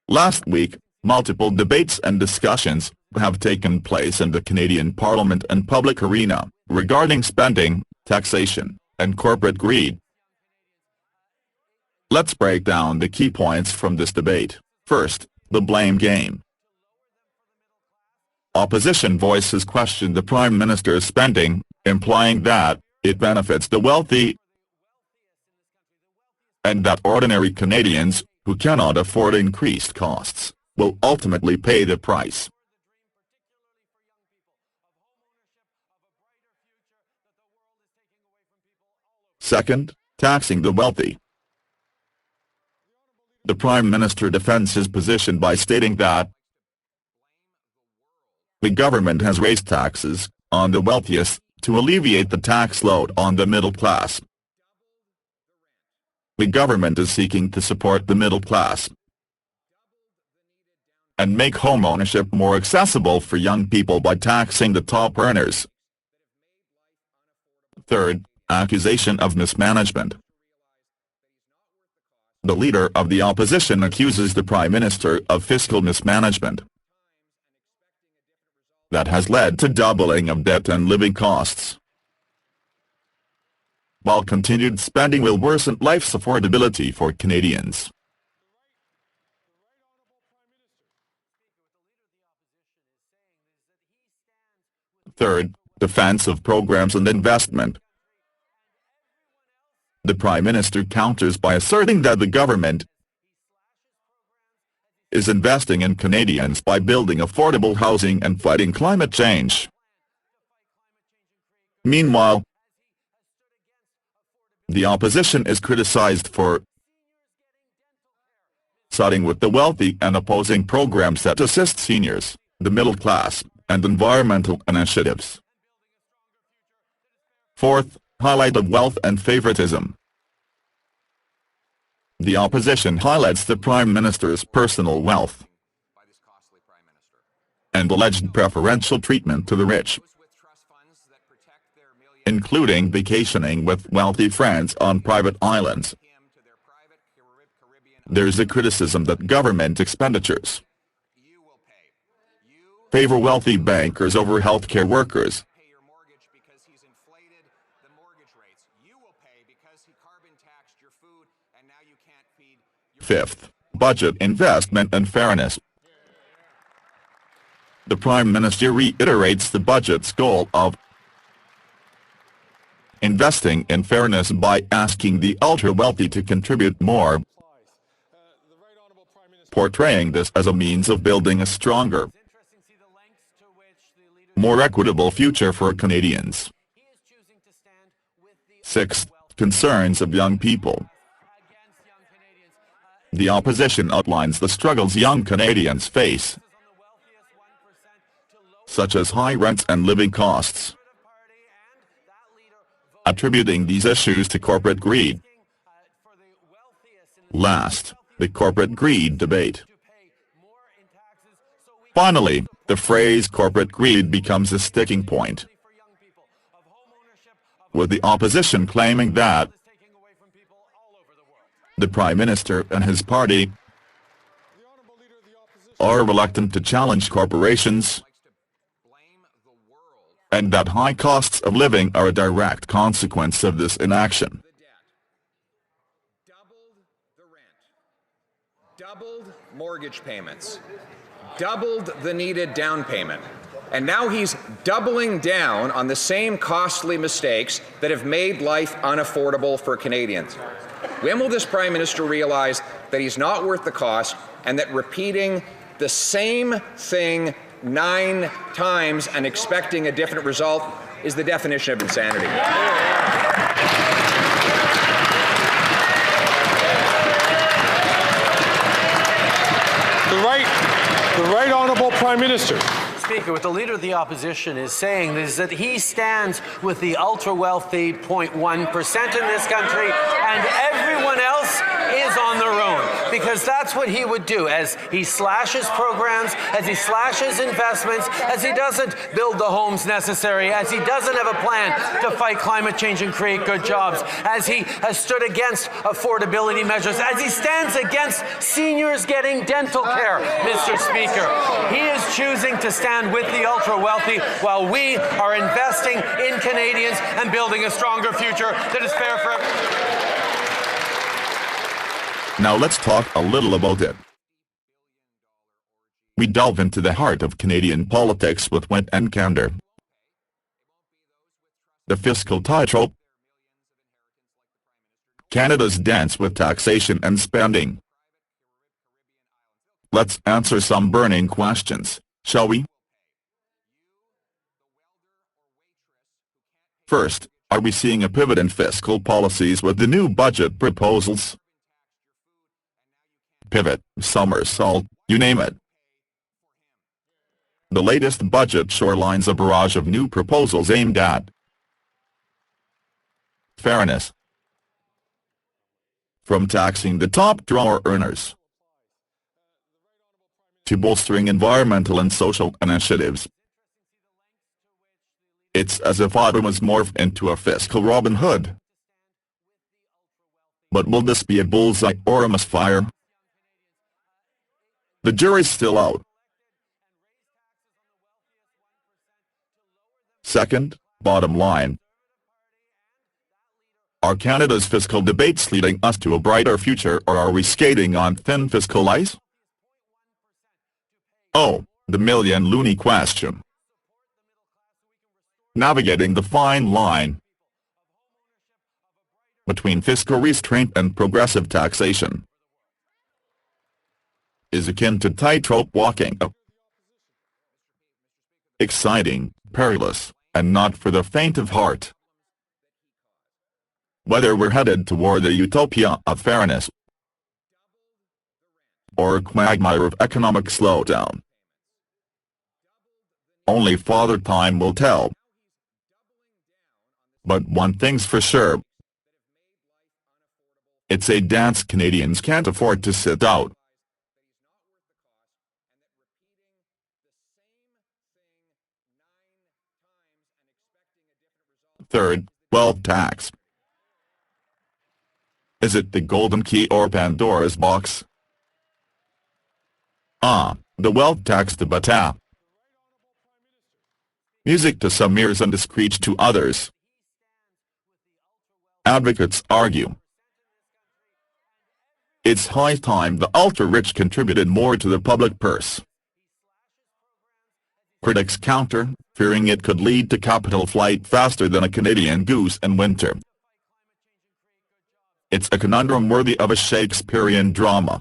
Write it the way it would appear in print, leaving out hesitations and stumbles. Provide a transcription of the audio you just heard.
Last week, multiple debates and discussions have taken place in the Canadian Parliament and public arena regarding spending, taxation, and corporate greed. Let's break down the key points from this debate. First, the blame game. Opposition voices questioned the Prime Minister's spending, implying that it benefits the wealthy and that ordinary Canadians, who cannot afford increased costs, will ultimately pay the price. Second, taxing the wealthy. The Prime Minister defends his position by stating that the government has raised taxes on the wealthiest to alleviate the tax load on the middle class. The government is seeking to support the middle class and make home ownership more accessible for young people by taxing the top earners. Third, accusation of mismanagement. The leader of the opposition accuses the Prime Minister of fiscal mismanagement that has led to doubling of debt and living costs, while continued spending will worsen life's affordability for Canadians. Third, defense of programs and investment. The Prime Minister counters by asserting that the government is investing in Canadians by building affordable housing and fighting climate change. Meanwhile, the opposition is criticized for siding with the wealthy and opposing programs that assist seniors, the middle class, and environmental initiatives. Fourth, highlight of wealth and favoritism. The opposition highlights the Prime Minister's personal wealth and alleged preferential treatment to the rich, including vacationing with wealthy friends on private islands. There's a criticism that government expenditures favor wealthy bankers over healthcare workers. Fifth, budget investment and fairness. The Prime Minister reiterates the budget's goal of investing in fairness by asking the ultra-wealthy to contribute more, portraying this as a means of building a stronger, more equitable future for Canadians. Sixth, concerns of young people. The opposition outlines the struggles young Canadians face, such as high rents and living costs, attributing these issues to corporate greed. Last, the corporate greed debate. Finally, the phrase corporate greed becomes a sticking point, with the opposition claiming that the Prime Minister and his party are reluctant to challenge corporations, and that high costs of living are a direct consequence of this inaction. Doubled mortgage payments, doubled the needed down payment, and now he's doubling down on the same costly mistakes that have made life unaffordable for Canadians. When will this Prime Minister realize that he's not worth the cost and that repeating the same thing 9 times and expecting a different result is the definition of insanity? The Right Honourable Prime Minister. Speaker, what the Leader of the Opposition is saying is that he stands with the ultra-wealthy 0.1% in this country, and everyone else is on their own. because that's what he would do as he slashes programs, as he slashes investments, as he doesn't build the homes necessary, as he doesn't have a plan to fight climate change and create good jobs, as he has stood against affordability measures, as he stands against seniors getting dental care, Mr. Speaker. He is choosing to stand with the ultra-wealthy while we are investing in Canadians and building a stronger future that is fair for everyone. Now let's talk a little about it. We delve into the heart of Canadian politics with wit and candor. The fiscal tightrope. Canada's dance with taxation and spending. Let's answer some burning questions, shall we? First, are we seeing a pivot in fiscal policies with the new budget proposals? Pivot, somersault, you name it. The latest budget shorelines a barrage of new proposals aimed at fairness. From taxing the top drawer earners to bolstering environmental and social initiatives. It's as if Ottawa's morphed into a fiscal Robin Hood. But will this be a bullseye or a misfire? The jury's still out. Second, bottom line. Are Canada's fiscal debates leading us to a brighter future, or are we skating on thin fiscal ice? Oh, the million Loonie question. Navigating the fine line between fiscal restraint and progressive taxation is akin to tightrope walking. Exciting, perilous, and not for the faint of heart. Whether we're headed toward the utopia of fairness or a quagmire of economic slowdown, only Father Time will tell. But one thing's for sure. It's a dance Canadians can't afford to sit out. Third, wealth tax. Is it the golden key or Pandora's box? The wealth tax debate. Music to some ears and a screech to others. Advocates argue it's high time the ultra-rich contributed more to the public purse. Critics counter, fearing it could lead to capital flight faster than a Canadian goose in winter. It's a conundrum worthy of a Shakespearean drama.